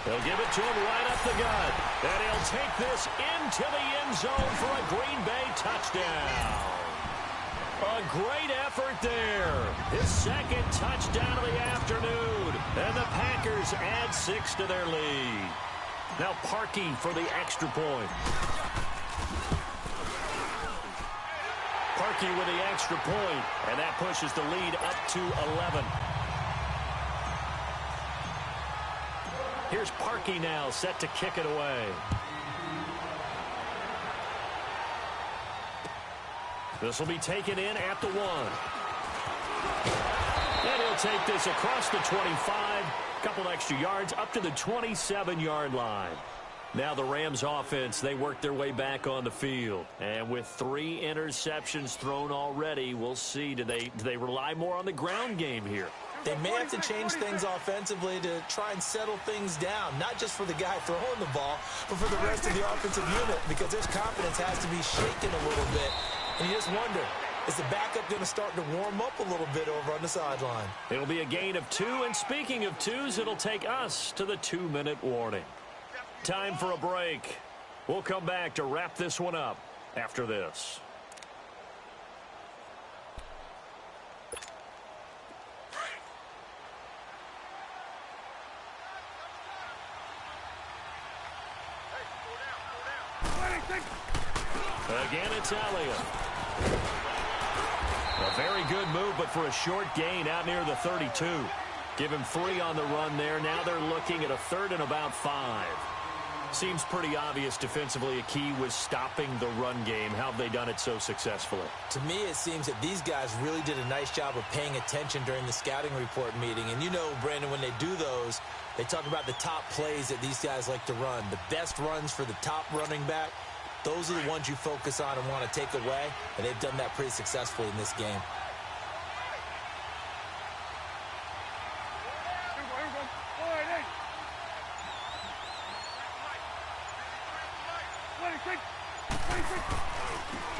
They'll give it to him right up the gut. And he'll take this into the end zone for a Green Bay touchdown. A great effort there. His 2nd touchdown of the afternoon. And the Packers add 6 to their lead. Now Parkey for the extra point. Parkey with the extra point, and that pushes the lead up to 11. Here's Parkey now, set to kick it away. This will be taken in at the 1. And he'll take this across the 25, couple extra yards up to the 27-yard line. Now the Rams offense, they work their way back on the field. And with 3 interceptions thrown already, we'll see. Do they rely more on the ground game here? They may have to change things offensively to try and settle things down, not just for the guy throwing the ball, but for the rest of the offensive unit, because their confidence has to be shaken a little bit. And you just wonder, is the backup going to start to warm up a little bit over on the sideline? It'll be a gain of 2, and speaking of 2s, it'll take us to the 2-minute warning. Time for a break. We'll come back to wrap this one up after this. Again, it's Elliott. A very good move, but for a short gain out near the 32. Give him 3 on the run there. Now they're looking at a 3rd and about 5. Seems pretty obvious defensively a key was stopping the run game. How have they done it so successfully? To me, it seems that these guys really did a nice job of paying attention during the scouting report meeting. And you know, Brandon, when they do those, they talk about the top plays that these guys like to run. The best runs for the top running back, those are the ones you focus on and want to take away. And they've done that pretty successfully in this game.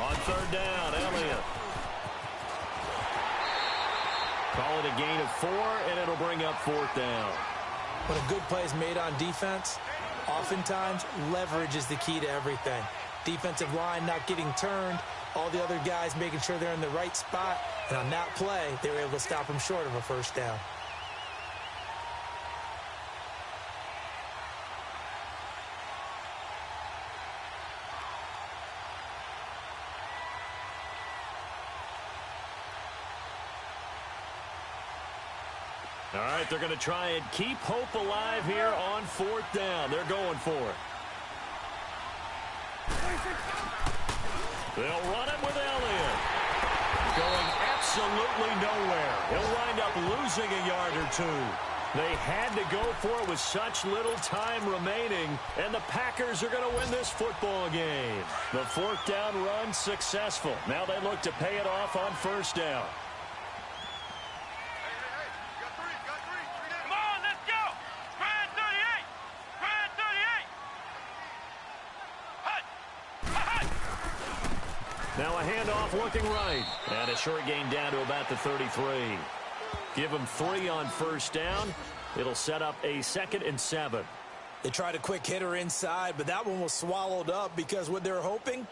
On 3rd down, Elliott. Call it a gain of 4, and it'll bring up 4th down. When a good play is made on defense, oftentimes leverage is the key to everything. Defensive line not getting turned, all the other guys making sure they're in the right spot, and on that play, they were able to stop them short of a 1st down. All right, they're going to try and keep hope alive here on 4th down. They're going for it. They'll run it with Elliott. Going absolutely nowhere. He'll wind up losing a yard or 2. They had to go for it with such little time remaining, and the Packers are going to win this football game. The fourth down run successful. Now they look to pay it off on first down. Got three. Come on, let's go. Pride 38. Pride 38. Hut. Now a handoff looking right. And a short gain down to about the 33. Give them 3 on first down. It'll set up a 2nd and 7. They tried a quick hitter inside, but that one was swallowed up because what they're hoping,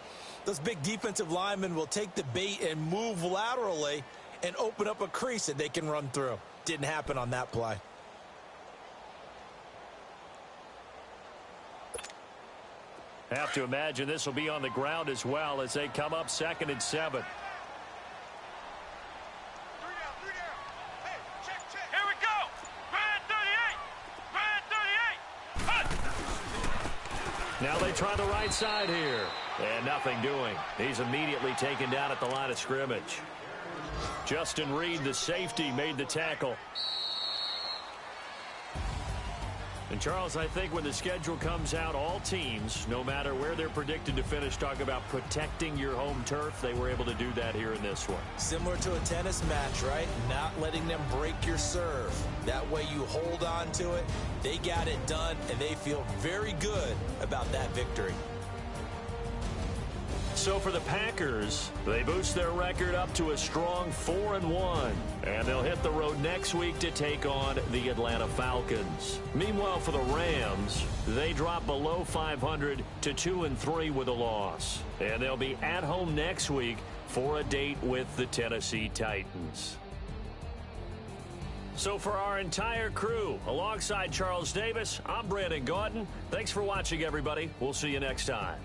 those big defensive linemen will take the bait and move laterally and open up a crease that they can run through. Didn't happen on that play. Have to imagine this will be on the ground as well as they come up 2nd and 7. Three down. Hey, check. Here we go. Pride 38. Pride 38. Hut. Now they try the right side here. And nothing doing. He's immediately taken down at the line of scrimmage. Justin Reed, the safety, made the tackle. And, Charles, I think when the schedule comes out, all teams, no matter where they're predicted to finish, talk about protecting your home turf. They were able to do that here in this one. Similar to a tennis match, right? Not letting them break your serve. That way you hold on to it. They got it done, and they feel very good about that victory. So for the Packers, they boost their record up to a strong 4-1. And they'll hit the road next week to take on the Atlanta Falcons. Meanwhile, for the Rams, they drop below 500 to 2-3 with a loss. And they'll be at home next week for a date with the Tennessee Titans. So for our entire crew, alongside Charles Davis, I'm Brandon Gaudin. Thanks for watching, everybody. We'll see you next time.